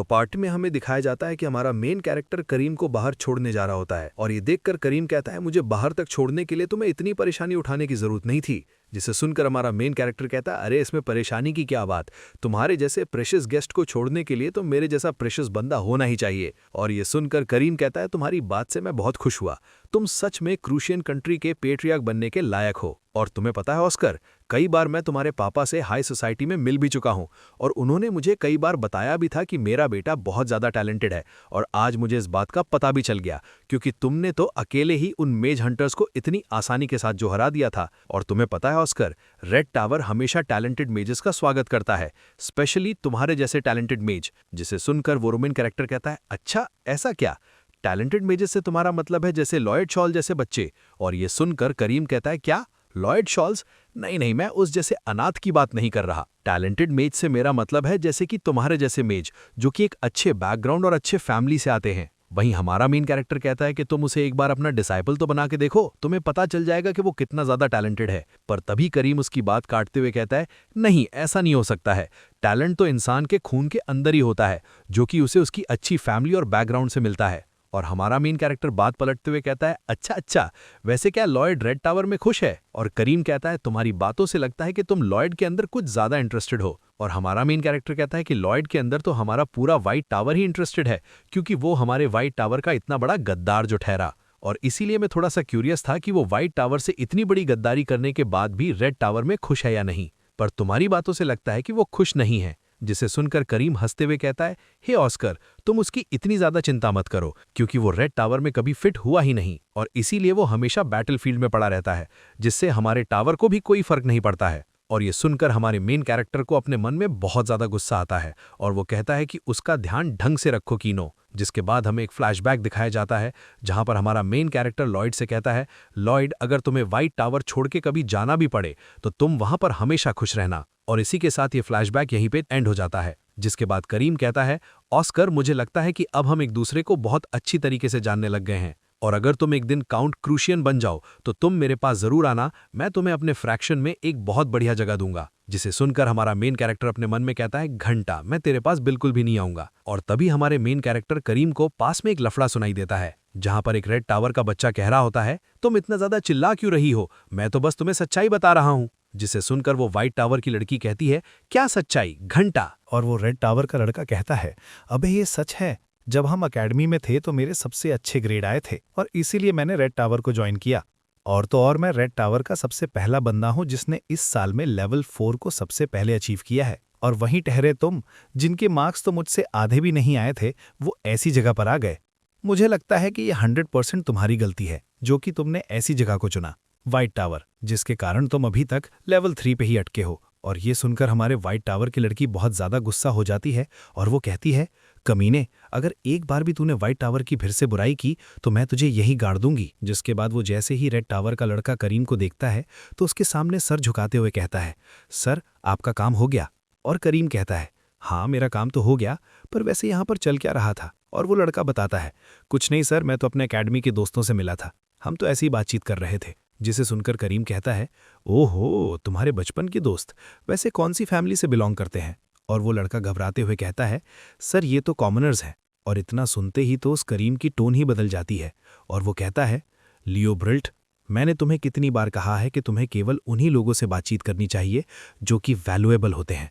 तो पार्टी में हमें दिखाया जाता है कि हमारा मेन कैरेक्टर करीम को बाहर छोड़ने जा रहा होता है और ये देखकर करीम कहता है मुझे बाहर तक छोड़ने के लिए तुम्हें इतनी परेशानी उठाने की जरूरत नहीं थी। जिसे सुनकर हमारा मेन कैरेक्टर कहता है अरे इसमें परेशानी की क्या बात, तुम्हारे जैसे प्रेशियस गेस्ट को छोड़ने के लिए तो मेरे जैसा प्रेशियस बंदा होना ही चाहिए। और ये सुनकर करीम कहता है तुम्हारी बात से मैं बहुत खुश हुआ, तुम सच में क्रूशियन कंट्री के पेट्रियार्क बनने के लायक हो। और तुम्हें पता है ऑस्कर, कई बार मैं तुम्हारे पापा से हाई सोसाइटी में मिल भी चुका हूं और उन्होंने मुझे कई बार बताया भी था कि मेरा बेटा बहुत ज़्यादा टैलेंटेड है। और आज मुझे इस बात का पता भी चल गया क्योंकि तुमने तो अकेले ही उन मेज हंटर्स को इतनी आसानी के साथ जो हरा दिया था। और तुम्हें पता है ऑस्कर, रेड टावर हमेशा टैलेंटेड मेजेस का स्वागत करता है, स्पेशली तुम्हारे जैसे टैलेंटेड मेज। जिसे सुनकर वो रोमन कैरेक्टर कहता है अच्छा ऐसा क्या, टैलेंटेड मेजेस से तुम्हारा मतलब है जैसे लॉयड शॉल जैसे बच्चे। और ये सुनकर करीम कहता है क्या लॉयड शॉल्स, नहीं नहीं मैं उस जैसे अनाथ की बात नहीं कर रहा। टैलेंटेड मेज से मेरा मतलब है जैसे कि तुम्हारे जैसे मेज जो कि एक अच्छे बैकग्राउंड और अच्छे फैमिली से आते हैं। वहीं हमारा मेन कैरेक्टर कहता है कि तुम उसे एक बार अपना डिसाइपल तो बना के देखो, तुम्हें पता चल जाएगा कि वो कितना ज्यादा टैलेंटेड है। पर तभी करीम उसकी बात काटते हुए कहता है नहीं ऐसा नहीं हो सकता है, टैलेंट तो इंसान के खून के अंदर ही होता है जो कि उसे उसकी अच्छी फैमिली और बैकग्राउंड से मिलता है। और हमारा मेन कैरेक्टर बात पलटते हुए कहता है अच्छा अच्छा वैसे क्या लॉयड रेड टावर में खुश है। और करीम कहता है तुम्हारी बातों से लगता है कि तुम लॉयड के अंदर कुछ ज्यादा इंटरेस्टेड हो। और हमारा मेन कैरेक्टर कहता है कि लॉयड के अंदर तो हमारा पूरा व्हाइट टावर ही इंटरेस्टेड है क्योंकि वो हमारे व्हाइट टावर का इतना बड़ा गद्दार जो ठहरा। और इसीलिए मैं थोड़ा सा क्यूरियस था कि वो व्हाइट टावर से इतनी बड़ी गद्दारी करने के बाद भी रेड टावर में खुश है या नहीं। पर तुम्हारी बातों से लगता है कि वो खुश नहीं है। जिसे सुनकर करीम हंसते हुए कहता है हे ऑस्कर, तुम उसकी इतनी ज्यादा चिंता मत करो क्योंकि वो रेड टावर में कभी फिट हुआ ही नहीं और इसीलिए वो हमेशा बैटलफील्ड में पड़ा रहता है जिससे हमारे टावर को भी कोई फर्क नहीं पड़ता है। और ये सुनकर हमारे मेन कैरेक्टर को अपने मन में बहुत ज्यादा गुस्सा आता है और वो कहता है कि उसका ध्यान ढंग से रखो कीनो। जिसके बाद हमें एक फ्लैशबैक दिखाया जाता है जहां पर हमारा मेन कैरेक्टर लॉयड से कहता है लॉयड अगर तुम्हें व्हाइट टावर छोड़ के कभी जाना भी पड़े तो तुम वहां पर हमेशा खुश रहना। और इसी के साथ ये फ्लैशबैक यहीं पे एंड हो जाता है। जिसके बाद करीम कहता है ऑस्कर मुझे लगता है कि अब हम एक दूसरे को बहुत अच्छी तरीके से जानने लग गए हैं और अगर तुम एक दिन काउंट क्रूशियन बन जाओ तो तुम मेरे पास जरूर आना, मैं तुम्हें अपने फ्रैक्शन में एक बहुत बढ़िया जगह दूंगा। जिसे सुनकर हमारा मेन कैरेक्टर अपने मन में कहता है घंटा मैं तेरे पास बिल्कुल भी नहीं आऊंगा। और तभी हमारे मेन कैरेक्टर करीम को पास में एक लफड़ा सुनाई देता है जहां पर एक रेड टावर का बच्चा कह रहा होता है तुम इतना ज्यादा चिल्ला क्यों रही हो, मैं तो बस तुम्हें सच्चाई बता रहा हूं। जिसे सुनकर वो व्हाइट टावर की लड़की कहती है क्या सच्चाई घंटा। और वो रेड टावर का लड़का कहता है अबे ये सच है, जब हम अकेडमी में थे तो मेरे सबसे अच्छे ग्रेड आए थे और इसीलिए मैंने रेड टावर को ज्वाइन किया। और तो और मैं रेड टावर का सबसे पहला बंदा हूं जिसने इस साल में लेवल 4 को सबसे पहले अचीव किया है। और वहीं ठहरे तुम, जिनके मार्क्स तो मुझसे आधे भी नहीं आए थे, वो ऐसी जगह पर आ गए। मुझे लगता है कि ये 100% तुम्हारी गलती है जो कि तुमने ऐसी जगह को चुना, व्हाइट टावर, जिसके कारण तुम अभी तक लेवल 3 पे ही अटके हो। और ये सुनकर हमारे व्हाइट टावर की लड़की बहुत ज्यादा गुस्सा हो जाती है और वो कहती है कमीने, अगर एक बार भी तूने व्हाइट टावर की फिर से बुराई की तो मैं तुझे यही गाड़ दूंगी। जिसके बाद वो जैसे ही रेड टावर का लड़का करीम को देखता है तो उसके सामने सर झुकाते हुए कहता है सर आपका काम हो गया। और करीम कहता है हाँ मेरा काम तो हो गया, पर वैसे यहाँ पर चल क्या रहा था। और वो लड़का बताता है कुछ नहीं सर, मैं तो अपने अकेडमी के दोस्तों से मिला था, हम तो ऐसी बातचीत कर रहे थे। जिसे सुनकर करीम कहता है ओहो तुम्हारे बचपन के दोस्त, वैसे कौन सी फैमिली से बिलोंग करते हैं। और वो लड़का घबराते हुए कहता है सर ये तो कॉमनर्स हैं। और इतना सुनते ही तो उस करीम की टोन ही बदल जाती है और वो कहता है लियो ब्रिल्ट, मैंने तुम्हें कितनी बार कहा है कि तुम्हें केवल उन्हीं लोगों से बातचीत करनी चाहिए जो कि वैल्यूएबल होते हैं,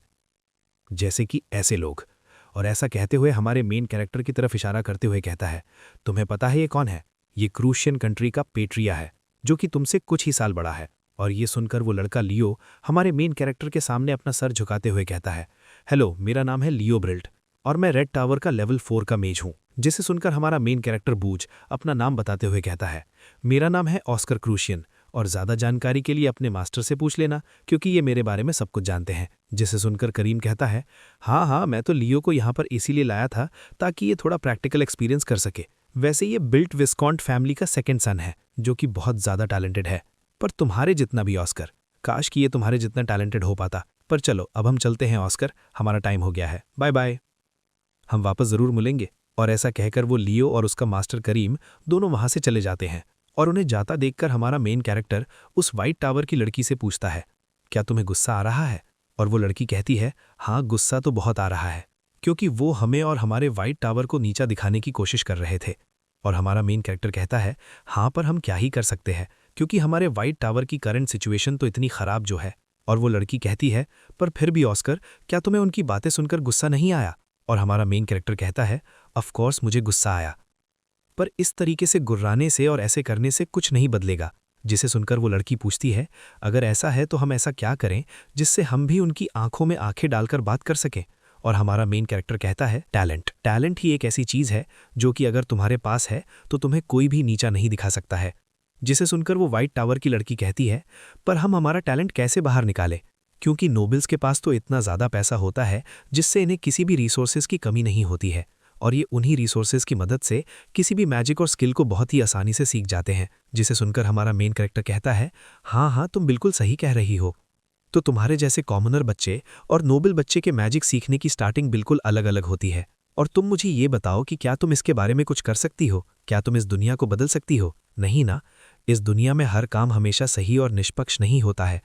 जैसे कि ऐसे लोग। और ऐसा कहते हुए हमारे मेन कैरेक्टर की तरफ इशारा करते हुए कहता है तुम्हें पता है ये कौन है, ये क्रूशियन कंट्री का पेट्रिया है जो कि तुमसे कुछ ही साल बड़ा है। और ये सुनकर वो लड़का लियो हमारे मेन कैरेक्टर के सामने अपना सर झुकाते हुए कहता है हेलो मेरा नाम है लियो ब्रिल्ट और मैं रेड टावर का लेवल 4 का मेज हूं। जिसे सुनकर हमारा मेन कैरेक्टर बूझ अपना नाम बताते हुए कहता है मेरा नाम है ऑस्कर क्रूशियन और ज्यादा जानकारी के लिए अपने मास्टर से पूछ लेना क्योंकि ये मेरे बारे में सब कुछ जानते हैं। जिसे सुनकर करीम कहता है हाँ मैं तो लियो को यहाँ पर इसीलिए लाया था ताकि ये थोड़ा प्रैक्टिकल एक्सपीरियंस कर सके। वैसे ये बिल्ट विस्कॉन्ट फैमिली का सेकेंड सन है जो कि बहुत ज्यादा टैलेंटेड है, पर तुम्हारे जितना भी ऑस्कर, काश कि ये तुम्हारे जितना टैलेंटेड हो पाता। पर चलो अब हम चलते हैं ऑस्कर, हमारा टाइम हो गया है, बाय बाय, हम वापस जरूर मिलेंगे। और ऐसा कहकर वो लियो और उसका मास्टर करीम दोनों वहां से चले जाते हैं। और उन्हें जाता देखकर हमारा मेन कैरेक्टर उस व्हाइट टावर की लड़की से पूछता है क्या तुम्हें गुस्सा आ रहा है। और वो लड़की कहती है हाँ गुस्सा तो बहुत आ रहा है, क्योंकि वो हमें और हमारे व्हाइट टावर को नीचा दिखाने की कोशिश कर रहे थे। और हमारा मेन कैरेक्टर कहता है, हाँ पर हम क्या ही कर सकते हैं, क्योंकि हमारे व्हाइट टावर की करंट सिचुएशन तो इतनी खराब जो है। और वो लड़की कहती है, पर फिर भी ऑस्कर, क्या तुम्हें उनकी बातें सुनकर गुस्सा नहीं आया? और हमारा मेन कैरेक्टर कहता है, ऑफ कोर्स मुझे गुस्सा आया, पर इस तरीके से गुर्राने से और ऐसे करने से कुछ नहीं बदलेगा। जिसे सुनकर वो लड़की पूछती है, अगर ऐसा है तो हम ऐसा क्या करें जिससे हम भी उनकी आंखों में आंखें डालकर बात कर सकें? और हमारा मेन कैरेक्टर कहता है, टैलेंट। टैलेंट ही एक ऐसी चीज़ है जो कि अगर तुम्हारे पास है तो तुम्हें कोई भी नीचा नहीं दिखा सकता है। जिसे सुनकर वो व्हाइट टावर की लड़की कहती है, पर हम हमारा टैलेंट कैसे बाहर निकालें? क्योंकि नोबल्स के पास तो इतना ज़्यादा पैसा होता है जिससे इन्हें किसी भी रिसोर्सेज की कमी नहीं होती है, और ये उन्हीं रिसोर्सेज की मदद से किसी भी मैजिक और स्किल को बहुत ही आसानी से सीख जाते हैं। जिसे सुनकर हमारा मेन कैरेक्टर कहता है, हाँ हाँ तुम बिल्कुल सही कह रही हो। तो तुम्हारे जैसे कॉमनर बच्चे और नोबल बच्चे के मैजिक सीखने की स्टार्टिंग बिल्कुल अलग अलग होती है। और तुम मुझे ये बताओ कि क्या तुम इसके बारे में कुछ कर सकती हो? क्या तुम इस दुनिया को बदल सकती हो? नहीं ना। इस दुनिया में हर काम हमेशा सही और निष्पक्ष नहीं होता है।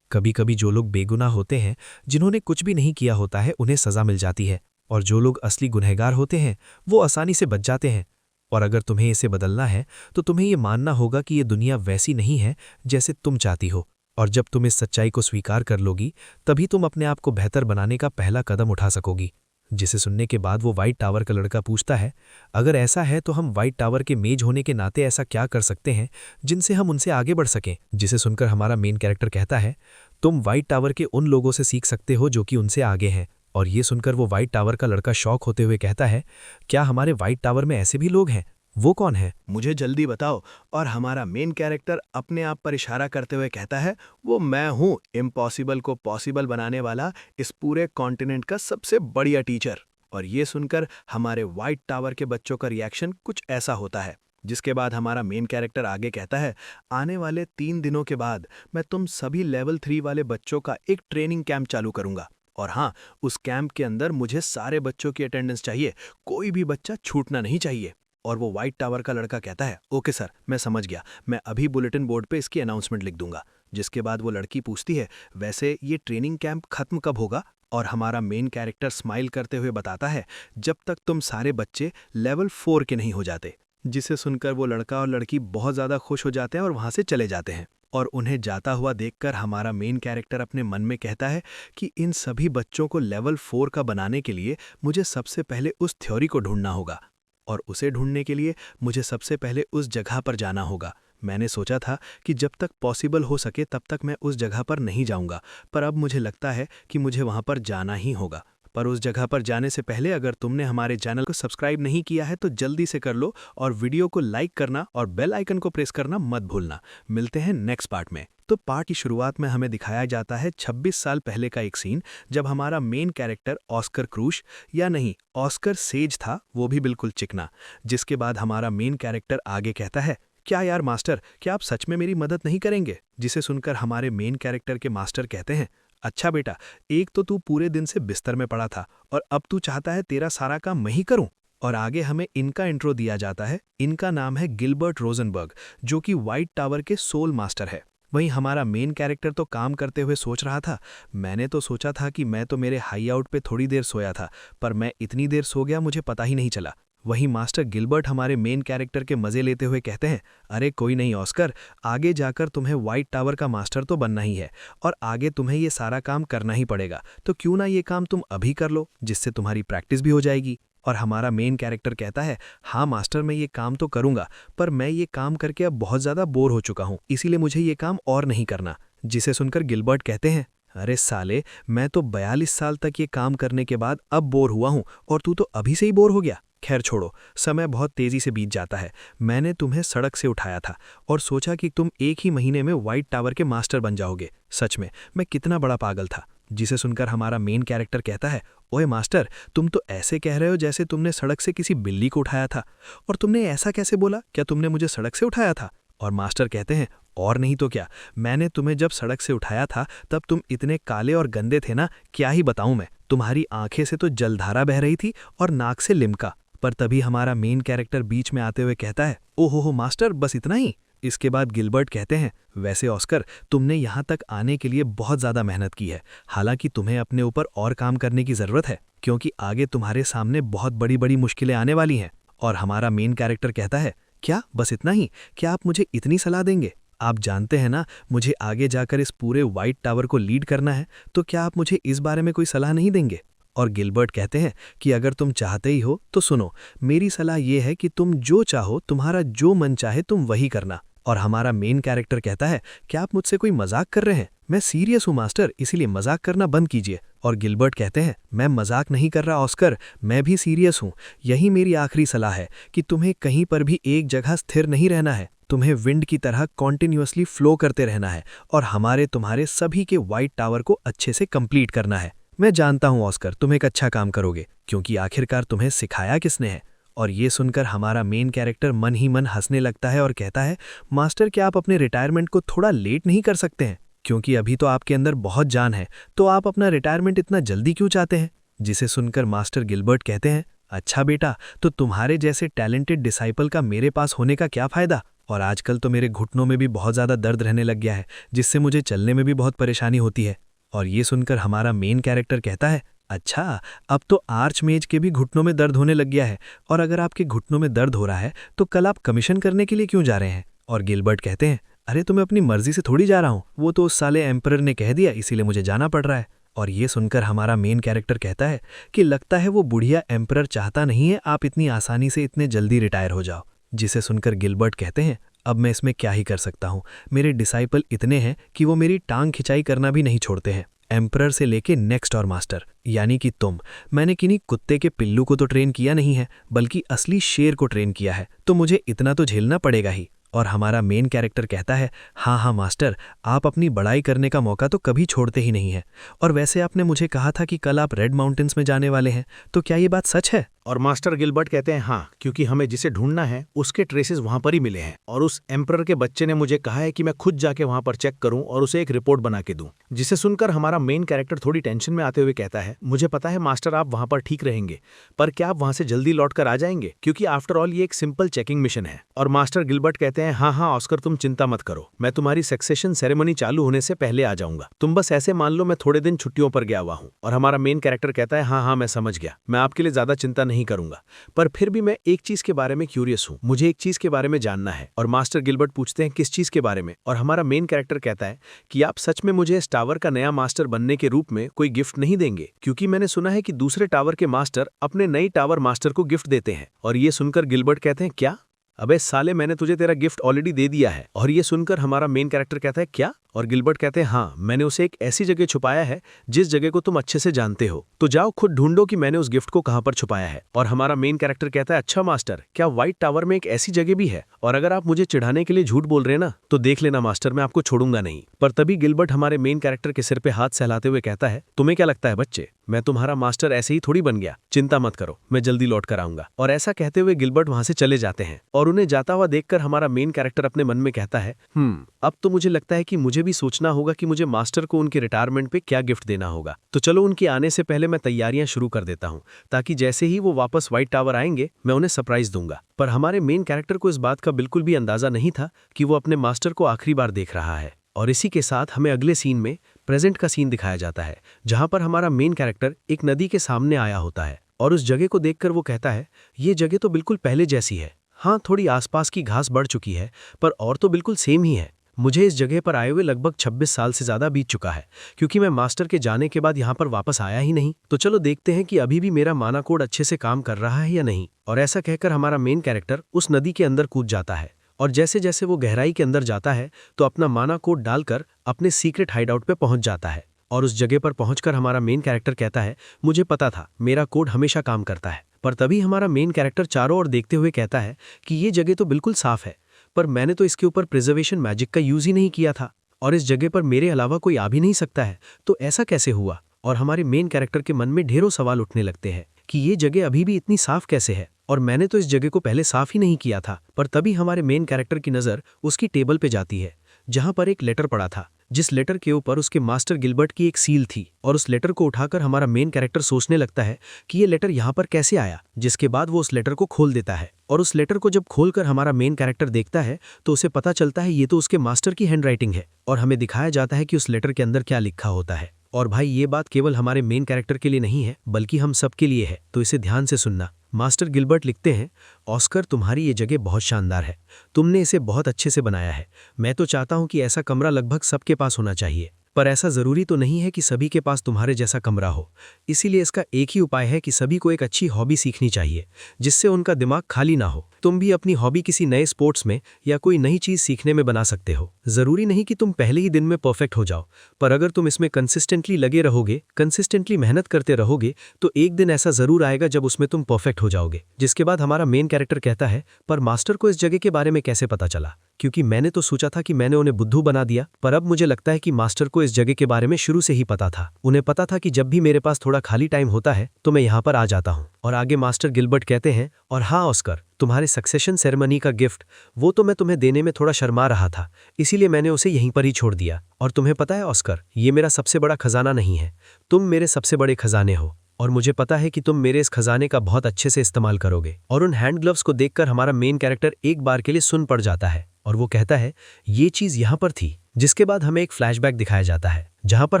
कभी कभी जो लोग बेगुनाह होते हैं, जिन्होंने कुछ भी नहीं किया होता है, उन्हें सज़ा मिल जाती है, और जो लोग असली गुनहगार होते हैं वो आसानी से बच जाते हैं। और अगर तुम्हें इसे बदलना है तो तुम्हें ये मानना होगा कि ये दुनिया वैसी नहीं है जैसे तुम चाहती हो, और जब तुम इस सच्चाई को स्वीकार कर लोगी तभी तुम अपने आप को बेहतर बनाने का पहला कदम उठा सकोगी। जिसे सुनने के बाद वो व्हाइट टावर का लड़का पूछता है, अगर ऐसा है तो हम व्हाइट टावर के मेज होने के नाते ऐसा क्या कर सकते हैं जिनसे हम उनसे आगे बढ़ सकें? जिसे सुनकर हमारा मेन कैरेक्टर कहता है, तुम व्हाइट टावर के उन लोगों से सीख सकते हो जो कि उनसे आगे हैं। और ये सुनकर वो व्हाइट टावर का लड़का शॉक होते हुए कहता है, क्या हमारे व्हाइट टावर में ऐसे भी लोग हैं? वो कौन है? मुझे जल्दी बताओ। और हमारा मेन कैरेक्टर अपने आप पर इशारा करते हुए कहता है, वो मैं हूँ, इम्पॉसिबल को पॉसिबल बनाने वाला, इस पूरे कॉन्टिनेंट का सबसे बढ़िया टीचर। और ये सुनकर हमारे व्हाइट टावर के बच्चों का रिएक्शन कुछ ऐसा होता है, जिसके बाद हमारा मेन कैरेक्टर आगे कहता है, आने वाले 3 दिनों के बाद मैं तुम सभी लेवल 3 वाले बच्चों का एक ट्रेनिंग कैंप चालू करूंगा। और हाँ, उस कैंप के अंदर मुझे सारे बच्चों की अटेंडेंस चाहिए, कोई भी बच्चा छूटना नहीं चाहिए। और वो व्हाइट टावर का लड़का कहता है, ओके सर, मैं समझ गया, मैं अभी बुलेटिन बोर्ड पे इसकी अनाउंसमेंट लिख दूंगा। जिसके बाद वो लड़की पूछती है, वैसे ये ट्रेनिंग कैंप खत्म कब होगा? और हमारा मेन कैरेक्टर स्माइल करते हुए बताता है, जब तक तुम सारे बच्चे लेवल 4 के नहीं हो जाते। जिसे सुनकर वो लड़का और लड़की बहुत ज़्यादा खुश हो जाते हैं और वहाँ से चले जाते हैं। और उन्हें जाता हुआ देखकर हमारा मेन कैरेक्टर अपने मन में कहता है कि इन सभी बच्चों को लेवल 4 का बनाने के लिए मुझे सबसे पहले उस थ्योरी को ढूंढना होगा, और उसे ढूंढने के लिए मुझे सबसे पहले उस जगह पर जाना होगा। मैंने सोचा था कि जब तक पॉसिबल हो सके तब तक मैं उस जगह पर नहीं जाऊंगा, पर अब मुझे लगता है कि मुझे वहां पर जाना ही होगा। पर उस जगह पर जाने से पहले अगर तुमने हमारे चैनल को सब्सक्राइब नहीं किया है तो जल्दी से कर लो, और वीडियो को लाइक करना और बेल आइकन को प्रेस करना मत भूलना। मिलते हैं नेक्स्ट पार्ट में। तो पार्ट की शुरुआत में हमें दिखाया जाता है 26 साल पहले का एक सीन, जब हमारा मेन कैरेक्टर ऑस्कर क्रूश, या नहीं ऑस्कर सेज था, वो भी बिल्कुल चिकना। जिसके बाद हमारा मेन कैरेक्टर आगे कहता है, क्या यार मास्टर, क्या आप सच में मेरी मदद नहीं करेंगे? जिसे सुनकर हमारे मेन कैरेक्टर के मास्टर कहते हैं, अच्छा बेटा, एक तो तू पूरे दिन से बिस्तर में पड़ा था और अब तू चाहता है तेरा सारा काम मैं ही करूं। और आगे हमें इनका इंट्रो दिया जाता है। इनका नाम है गिलबर्ट रोजनबर्ग, जो कि व्हाइट टावर के सोल मास्टर है। वहीं हमारा मेन कैरेक्टर तो काम करते हुए सोच रहा था, मैंने तो सोचा था कि मैं तो मेरे हाई आउट पे थोड़ी देर सोया था, पर मैं इतनी देर सो गया मुझे पता ही नहीं चला। वहीं मास्टर गिलबर्ट हमारे मेन कैरेक्टर के मजे लेते हुए कहते हैं, अरे कोई नहीं ऑस्कर, आगे जाकर तुम्हें व्हाइट टावर का मास्टर तो बनना ही है, और आगे तुम्हें ये सारा काम करना ही पड़ेगा, तो क्यों ना ये काम तुम अभी कर लो, जिससे तुम्हारी प्रैक्टिस भी हो जाएगी। और हमारा मेन कैरेक्टर कहता है, हाँ मास्टर, मैं ये काम तो करूंगा, पर मैं ये काम करके अब बहुत ज़्यादा बोर हो चुका हूँ, इसीलिए मुझे ये काम और नहीं करना। जिसे सुनकर गिलबर्ट कहते हैं, अरे साले, मैं तो 42 साल तक ये काम करने के बाद अब बोर हुआ हूँ, और तू तो अभी से ही बोर हो गया। खैर छोड़ो, समय बहुत तेजी से बीत जाता है। मैंने तुम्हें सड़क से उठाया था और सोचा कि तुम एक ही महीने में व्हाइट टावर के मास्टर बन जाओगे। सच में मैं कितना बड़ा पागल था। जिसे सुनकर हमारा मेन कैरेक्टर कहता है, ओए मास्टर, तुम तो ऐसे कह रहे हो जैसे तुमने सड़क से किसी बिल्ली को उठाया था। और तुमने ऐसा कैसे बोला? क्या तुमने मुझे सड़क से उठाया था? और मास्टर कहते हैं, और नहीं तो क्या, मैंने तुम्हें जब सड़क से उठाया था तब तुम इतने काले और गंदे थे ना, क्या ही बताऊं मैं। तुम्हारी आंखें से तो जलधारा बह रही थी और नाक से लिमका। पर तभी हमारा मेन कैरेक्टर बीच में आते हुए कहता है, ओहो हो मास्टर, बस इतना ही? इसके बाद गिलबर्ट कहते हैं, वैसे ऑस्कर, तुमने यहाँ तक आने के लिए बहुत ज़्यादा मेहनत की है। हालांकि तुम्हें अपने ऊपर और काम करने की ज़रूरत है, क्योंकि आगे तुम्हारे सामने बहुत बड़ी बड़ी मुश्किलें आने वाली हैं। और हमारा मेन कैरेक्टर कहता है, क्या बस इतना ही? क्या आप मुझे इतनी सलाह देंगे? आप जानते हैं ना, मुझे आगे जाकर इस पूरे व्हाइट टावर को लीड करना है, तो क्या आप मुझे इस बारे में कोई सलाह नहीं देंगे? और गिलबर्ट कहते हैं कि अगर तुम चाहते ही हो तो सुनो, मेरी सलाह ये है कि तुम जो चाहो, तुम्हारा जो मन चाहे तुम वही करना। और हमारा मेन कैरेक्टर कहता है, क्या आप मुझसे कोई मजाक कर रहे हैं? मैं सीरियस हूँ मास्टर, इसीलिए मजाक करना बंद कीजिए। और गिलबर्ट कहते हैं, मैं मजाक नहीं कर रहा ऑस्कर, मैं भी सीरियस हूँ। यही मेरी आखिरी सलाह है कि तुम्हें कहीं पर भी एक जगह स्थिर नहीं रहना है। तुम्हें विंड की तरह कॉन्टिन्यूअसली फ्लो करते रहना है और हमारे तुम्हारे सभी के व्हाइट टावर को अच्छे से कंप्लीट करना है। मैं जानता हूं ऑस्कर, तुम एक अच्छा काम करोगे, क्योंकि आखिरकार तुम्हें सिखाया किसने है। और ये सुनकर हमारा मेन कैरेक्टर मन ही मन हंसने लगता है और कहता है, मास्टर, क्या आप अपने रिटायरमेंट को थोड़ा लेट नहीं कर सकते हैं? क्योंकि अभी तो आपके अंदर बहुत जान है, तो आप अपना रिटायरमेंट इतना जल्दी क्यों चाहते हैं? जिसे सुनकर मास्टर गिलबर्ट कहते हैं, अच्छा बेटा, तो तुम्हारे जैसे टैलेंटेड डिसाइपल का मेरे पास होने का क्या फ़ायदा? और आजकल तो मेरे घुटनों में भी बहुत ज़्यादा दर्द रहने लग गया है, जिससे मुझे चलने में भी बहुत परेशानी होती है। और ये सुनकर हमारा मेन कैरेक्टर कहता है, अच्छा, अब तो आर्चमेज के भी घुटनों में दर्द होने लग गया है। और अगर आपके घुटनों में दर्द हो रहा है तो कल आप कमीशन करने के लिए क्यों जा रहे हैं? और गिलबर्ट कहते हैं, अरे तो मैं अपनी मर्जी से थोड़ी जा रहा हूँ, वो तो उस साले एम्परर ने कह दिया, इसीलिए मुझे जाना पड़ रहा है। और ये सुनकर हमारा मेन कैरेक्टर कहता है कि लगता है वो बुढ़िया एम्परर चाहता नहीं है आप इतनी आसानी से इतने जल्दी रिटायर हो जाओ। जिसे सुनकर गिलबर्ट कहते हैं, अब मैं इसमें क्या ही कर सकता हूँ, मेरे डिसाइपल इतने हैं कि वो मेरी टांग खिंचाई करना भी नहीं छोड़ते हैं। एम्परर से लेके नेक्स्ट और मास्टर, यानी कि तुम। मैंने किन्हीं कुत्ते के पिल्लू को तो ट्रेन किया नहीं है, बल्कि असली शेर को ट्रेन किया है, तो मुझे इतना तो झेलना पड़ेगा ही। और हमारा मेन कैरेक्टर कहता है, हाँ हाँ मास्टर, आप अपनी बड़ाई करने का मौका तो कभी छोड़ते ही नहीं हैं। और वैसे आपने मुझे कहा था कि कल आप रेड माउंटेन्स में जाने वाले हैं, तो क्या ये बात सच है? और मास्टर गिलबर्ट कहते हैं, हाँ, क्योंकि हमें जिसे ढूंढना है उसके ट्रेसेस वहां पर ही मिले हैं। और उस एम्परर के बच्चे ने मुझे कहा है कि मैं खुद जाके वहां पर चेक करूं और उसे एक रिपोर्ट बना के दूं। जिसे सुनकर हमारा मेन कैरेक्टर थोड़ी टेंशन में आते हुए कहता है, मुझे पता है मास्टर, आप वहां पर ठीक रहेंगे, पर क्या आप वहां से जल्दी लौट कर आ जाएंगे? क्योंकि आफ्टर ऑल ये एक सिंपल चेकिंग मिशन है। और मास्टर गिलबर्ट कहते हैं, हाँ हाँ ऑस्कर, तुम चिंता मत करो, मैं तुम्हारी सक्सेशन सेरेमनी चालू होने से पहले आ जाऊंगा। तुम बस ऐसे मान लो मैं थोड़े दिन छुट्टियों पर गया हुआ हूँ। और हमारा मेन कैरेक्टर कहता है, हाँ हाँ मैं समझ गया, मैं आपके लिए ज्यादा चिंता नहीं करूंगा, पर फिर भी मैं एक चीज के बारे में क्यूरियस हूं, मुझे एक चीज के बारे में जानना है। और मास्टर गिलबर्ट पूछते हैं, किस चीज के बारे में? और हमारा मेन कैरेक्टर कहता है कि आप सच में मुझे इस टावर का नया मास्टर बनने के रूप में कोई गिफ्ट नहीं देंगे, क्योंकि मैंने सुना है कि दूसरे टावर के मास्टर अपने नई टावर मास्टर को गिफ्ट देते हैं। और ये सुनकर गिलबर्ट कहते हैं, क्या? अबे साले, मैंने तुझे तेरा गिफ्ट ऑलरेडी दे दिया है। और ये सुनकर हमारा मेन कैरेक्टर कहता है, क्या? और गिलबर्ट कहते हैं, हाँ, मैंने उसे एक ऐसी जगह छुपाया है जिस जगह को तुम अच्छे से जानते हो, तो जाओ खुद ढूंढो कि मैंने उस गिफ्ट को कहां पर छुपाया है। और हमारा मेन कैरेक्टर कहता है, अच्छा मास्टर, क्या व्हाइट टावर में एक ऐसी जगह भी है? और अगर आप मुझे चिढ़ाने के लिए झूठ बोल रहे हैं ना, तो देख लेना मास्टर, मैं आपको छोड़ूंगा नहीं। पर तभी गिलबर्ट हमारे मेन कैरेक्टर के सिर पे हाथ सहलाते हुए कहता है, तुम्हें क्या लगता है बच्चे, मैं तुम्हारा मास्टर ऐसे ही थोड़ी बन गया? चिंता मत करो, मैं जल्दी लौट कर आऊंगा। और ऐसा कहते हुए गिलबर्ट वहां से चले जाते हैं। और उन्हें जाता हुआ देखकर हमारा मेन कैरेक्टर अपने मन में कहता है, अब तो मुझे लगता है कि मुझे भी सोचना होगा कि मुझे मास्टर को उनके रिटायरमेंट पे क्या गिफ्ट देना होगा। तो चलो उनके आने से पहले मैं तैयारियां शुरू कर देता हूं, ताकि जैसे ही वो वापस व्हाइट टावर आएंगे मैं उन्हें सरप्राइज दूंगा। पर हमारे मेन कैरेक्टर को इस बात का बिल्कुल भी अंदाजा नहीं था कि वो अपने मास्टर को आखिरी बार देख रहा है। और इसी के साथ हमें अगले सीन में प्रेजेंट का सीन दिखाया जाता है, जहां पर हमारा मेन कैरेक्टर एक नदी के सामने आया होता है। और उस जगह को देखकर वो कहता है, ये जगह तो बिल्कुल पहले जैसी है। हाँ, थोड़ी आसपास की घास बढ़ चुकी है, पर और तो बिल्कुल सेम ही है। मुझे इस जगह पर आए हुए लगभग 26 साल से ज्यादा बीत चुका है, क्योंकि मैं मास्टर के जाने के बाद यहाँ पर वापस आया ही नहीं। तो चलो देखते हैं कि अभी भी मेरा माना कोड अच्छे से काम कर रहा है या नहीं। और ऐसा कहकर हमारा मेन कैरेक्टर उस नदी के अंदर कूद जाता है। और जैसे जैसे वो गहराई के अंदर जाता है तो अपना माना कोड डालकर अपने सीक्रेट हाइडआउट पे पहुंच जाता है। और उस जगह पर पहुंचकर हमारा मेन कैरेक्टर कहता है, मुझे पता था, मेरा कोड हमेशा काम करता है। पर तभी हमारा मेन कैरेक्टर चारों ओर देखते हुए कहता है कि ये जगह तो बिल्कुल साफ है, पर मैंने तो इसके ऊपर प्रिजर्वेशन मैजिक का यूज ही नहीं किया था, और इस जगह पर मेरे अलावा कोई आ भी नहीं सकता है, तो ऐसा कैसे हुआ? और हमारे मेन कैरेक्टर के मन में ढेरों सवाल उठने लगते हैं कि ये जगह अभी भी इतनी साफ कैसे है, और मैंने तो इस जगह को पहले साफ ही नहीं किया था। पर तभी हमारे मेन कैरेक्टर की नज़र उसकी टेबल पे जाती है, जहां पर एक लेटर पड़ा था, जिस लेटर के ऊपर उसके मास्टर गिलबर्ट की एक सील थी, और उस लेटर को उठाकर हमारा मेन कैरेक्टर सोचने लगता है कि ये लेटर यहाँ पर कैसे आया। जिसके बाद वो उस लेटर को खोल देता है, और उस लेटर को जब खोलकर हमारा मेन कैरेक्टर देखता है तो उसे पता चलता है ये तो उसके मास्टर की हैंडराइटिंग है, और हमें दिखाया जाता है कि उस लेटर के अंदर क्या लिखा होता है। और भाई ये बात केवल हमारे मेन कैरेक्टर के लिए नहीं है बल्कि हम सब के लिए है, तो इसे ध्यान से सुनना। मास्टर गिलबर्ट लिखते हैं, ऑस्कर तुम्हारी ये जगह बहुत शानदार है, तुमने इसे बहुत अच्छे से बनाया है। मैं तो चाहता हूं कि ऐसा कमरा लगभग सबके पास होना चाहिए, पर ऐसा जरूरी तो नहीं है कि सभी के पास तुम्हारे जैसा कमरा हो। इसीलिए इसका एक ही उपाय है कि सभी को एक अच्छी हॉबी सीखनी चाहिए जिससे उनका दिमाग खाली ना हो। तुम भी अपनी हॉबी किसी नए स्पोर्ट्स में या कोई नई चीज सीखने में बना सकते हो। जरूरी नहीं कि तुम पहले ही दिन में परफेक्ट हो जाओ, पर अगर तुम इसमें कंसिस्टेंटली लगे रहोगे, कंसिस्टेंटली मेहनत करते रहोगे, तो एक दिन ऐसा जरूर आएगा जब उसमें तुम परफेक्ट हो जाओगे। जिसके बाद हमारा मेन कैरेक्टर कहता है, पर मास्टर को इस जगह के बारे में कैसे पता चला? क्योंकि मैंने तो सोचा था कि मैंने उन्हें बुद्धू बना दिया, पर अब मुझे लगता है कि मास्टर को इस जगह के बारे में शुरू से ही पता था। उन्हें पता था कि जब भी मेरे पास थोड़ा खाली टाइम होता है तो मैं यहाँ पर आ जाता हूँ। और आगे मास्टर गिलबर्ट कहते हैं, और हाँ ऑस्कर, तुम्हारे सक्सेशन सेरेमनी का गिफ्ट वो तो मैं तुम्हें देने में थोड़ा शर्मा रहा था, इसीलिए मैंने उसे यहीं पर ही छोड़ दिया। और तुम्हें पता है ऑस्कर, ये मेरा सबसे बड़ा खजाना नहीं है, तुम मेरे सबसे बड़े खजाने हो, और मुझे पता है कि तुम मेरे इस खजाने का बहुत अच्छे से इस्तेमाल करोगे। और उन हैंड ग्लव्स को देखकर हमारा मेन कैरेक्टर एक बार के लिए सुन पड़ जाता है, और वो कहता है, ये चीज यहाँ पर थी। जिसके बाद हमें एक फ्लैशबैक दिखाया जाता है जहां पर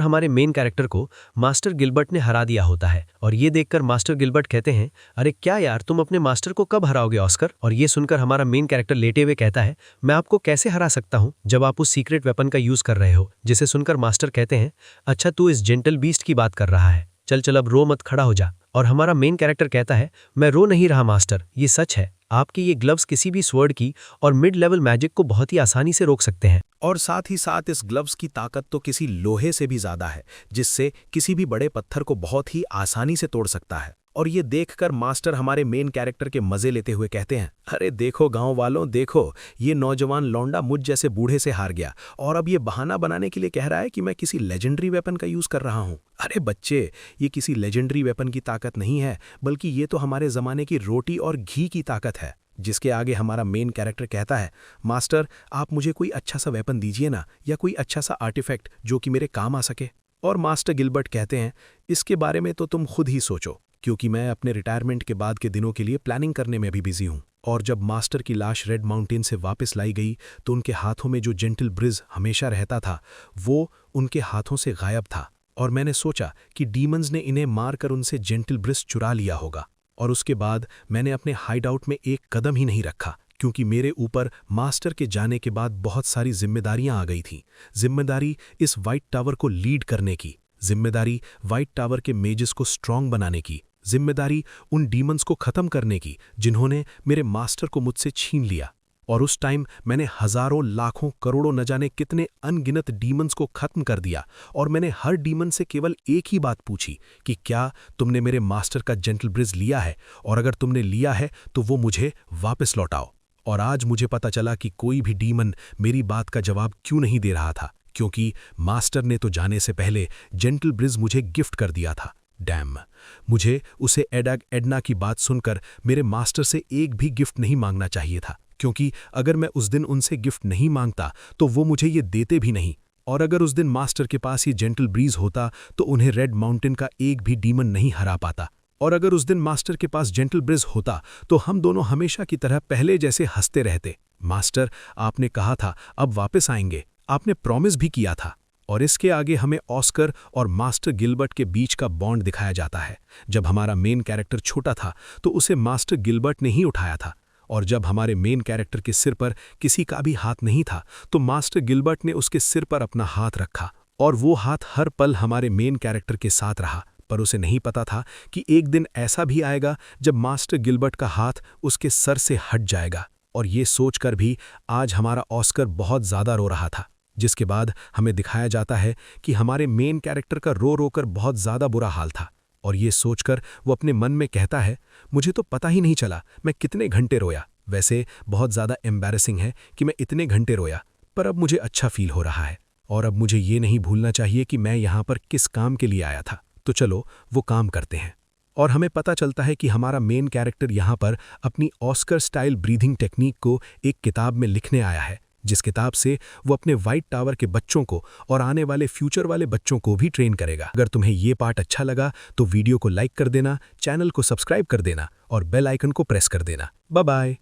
हमारे मेन कैरेक्टर को मास्टर गिलबर्ट ने हरा दिया होता है। और ये देखकर मास्टर गिलबर्ट कहते हैं, अरे क्या यार, तुम अपने मास्टर को कब हराओगे ऑस्कर? और ये सुनकर हमारा मेन कैरेक्टर लेटे हुए कहता है, मैं आपको कैसे हरा सकता हूं जब आप उस सीक्रेट वेपन का यूज कर रहे हो। जिसे सुनकर मास्टर कहते हैं, अच्छा तू इस जेंटल बीस्ट की बात कर रहा है, चल चल अब रो मत, खड़ा हो जा। और हमारा मेन कैरेक्टर कहता है, मैं रो नहीं रहा मास्टर, ये सच है, आपके ये ग्लव्स किसी भी स्वर्ड की और मिड लेवल मैजिक को बहुत ही आसानी से रोक सकते हैं। और साथ ही साथ इस ग्लव्स की ताकत तो किसी लोहे से भी ज्यादा है, जिससे किसी भी बड़े पत्थर को बहुत ही आसानी से तोड़ सकता है। और ये देखकर मास्टर हमारे मेन कैरेक्टर के मजे लेते हुए कहते हैं, अरे देखो गांव वालों, देखो ये नौजवान लौंडा मुझ जैसे बूढ़े से हार गया, और अब ये बहाना बनाने के लिए कह रहा है कि मैं किसी लेजेंडरी वेपन का यूज कर रहा हूं। अरे बच्चे, ये किसी लेजेंडरी वेपन की ताकत नहीं है, बल्कि ये तो हमारे जमाने की रोटी और घी की ताकत है। जिसके आगे हमारा मेन कैरेक्टर कहता है, मास्टर आप मुझे कोई अच्छा सा वेपन दीजिए ना, या कोई अच्छा सा आर्टिफैक्ट जो कि मेरे काम आ सके। और मास्टर गिलबर्ट कहते हैं, इसके बारे में तो तुम खुद ही सोचो, क्योंकि मैं अपने रिटायरमेंट के बाद के दिनों के लिए प्लानिंग करने में भी बिजी हूँ। और जब मास्टर की लाश रेड माउंटेन से वापस लाई गई तो उनके हाथों में जो जेंटल ब्रिज हमेशा रहता था वो उनके हाथों से गायब था। और मैंने सोचा कि डीमंस ने इन्हें मारकर उनसे जेंटल ब्रिज चुरा लिया होगा। और उसके बाद मैंने अपने हाइड आउट में एक कदम ही नहीं रखा, क्योंकि मेरे ऊपर मास्टर के जाने के बाद बहुत सारी जिम्मेदारियां आ गई थीं। जिम्मेदारी इस वाइट टावर को लीड करने की, जिम्मेदारी वाइट टावर के मेजेस को स्ट्रांग बनाने की, जिम्मेदारी उन डीमंस को खत्म करने की जिन्होंने मेरे मास्टर को मुझसे छीन लिया। और उस टाइम मैंने हजारों लाखों करोड़ों न जाने कितने अनगिनत डीमंस को खत्म कर दिया। और मैंने हर डीमन से केवल एक ही बात पूछी कि क्या तुमने मेरे मास्टर का जेंटल ब्रिज लिया है, और अगर तुमने लिया है तो वो मुझे वापस लौटाओ। और आज मुझे पता चला कि कोई भी डीमन मेरी बात का जवाब क्यों नहीं दे रहा था, क्योंकि मास्टर ने तो जाने से पहले जेंटल ब्रिज मुझे गिफ्ट कर दिया था। डैम, मुझे उसे एडना की बात सुनकर मेरे मास्टर से एक भी गिफ्ट नहीं मांगना चाहिए था, क्योंकि अगर मैं उस दिन उनसे गिफ्ट नहीं मांगता तो वो मुझे ये देते भी नहीं। और अगर उस दिन मास्टर के पास ये जेंटल ब्रीज होता तो उन्हें रेड माउंटेन का एक भी डीमन नहीं हरा पाता। और अगर उस दिन मास्टर के पास जेंटल ब्रिज होता तो हम दोनों हमेशा की तरह पहले जैसे हंसते रहते। मास्टर, आपने कहा था अब वापस आएंगे, आपने प्रॉमिस भी किया था। और इसके आगे हमें ऑस्कर और मास्टर गिलबर्ट के बीच का बॉन्ड दिखाया जाता है। जब हमारा मेन कैरेक्टर छोटा था तो उसे मास्टर गिलबर्ट ने ही उठाया था, और जब हमारे मेन कैरेक्टर के सिर पर किसी का भी हाथ नहीं था तो मास्टर गिलबर्ट ने उसके सिर पर अपना हाथ रखा। और वो हाथ हर पल हमारे मेन कैरेक्टर के साथ रहा, पर उसे नहीं पता था कि एक दिन ऐसा भी आएगा जब मास्टर गिलबर्ट का हाथ उसके सर से हट जाएगा। और ये सोचकर भी आज हमारा ऑस्कर बहुत ज़्यादा रो रहा था। जिसके बाद हमें दिखाया जाता है कि हमारे मेन कैरेक्टर का रो रोकर बहुत ज़्यादा बुरा हाल था। और ये सोचकर वो अपने मन में कहता है, मुझे तो पता ही नहीं चला मैं कितने घंटे रोया। वैसे बहुत ज़्यादा एम्बैरेसिंग है कि मैं इतने घंटे रोया, पर अब मुझे अच्छा फील हो रहा है। और अब मुझे ये नहीं भूलना चाहिए कि मैं यहाँ पर किस काम के लिए आया था। तो चलो वो काम करते हैं। और हमें पता चलता है कि हमारा मेन कैरेक्टर यहाँ पर अपनी ऑस्कर स्टाइल ब्रीथिंग टेक्निक को एक किताब में लिखने आया है। जिस किताब से वो अपने व्हाइट टावर के बच्चों को और आने वाले फ्यूचर वाले बच्चों को भी ट्रेन करेगा। अगर तुम्हें ये पार्ट अच्छा लगा तो वीडियो को लाइक कर देना, चैनल को सब्सक्राइब कर देना और बेल आइकन को प्रेस कर देना। Bye bye.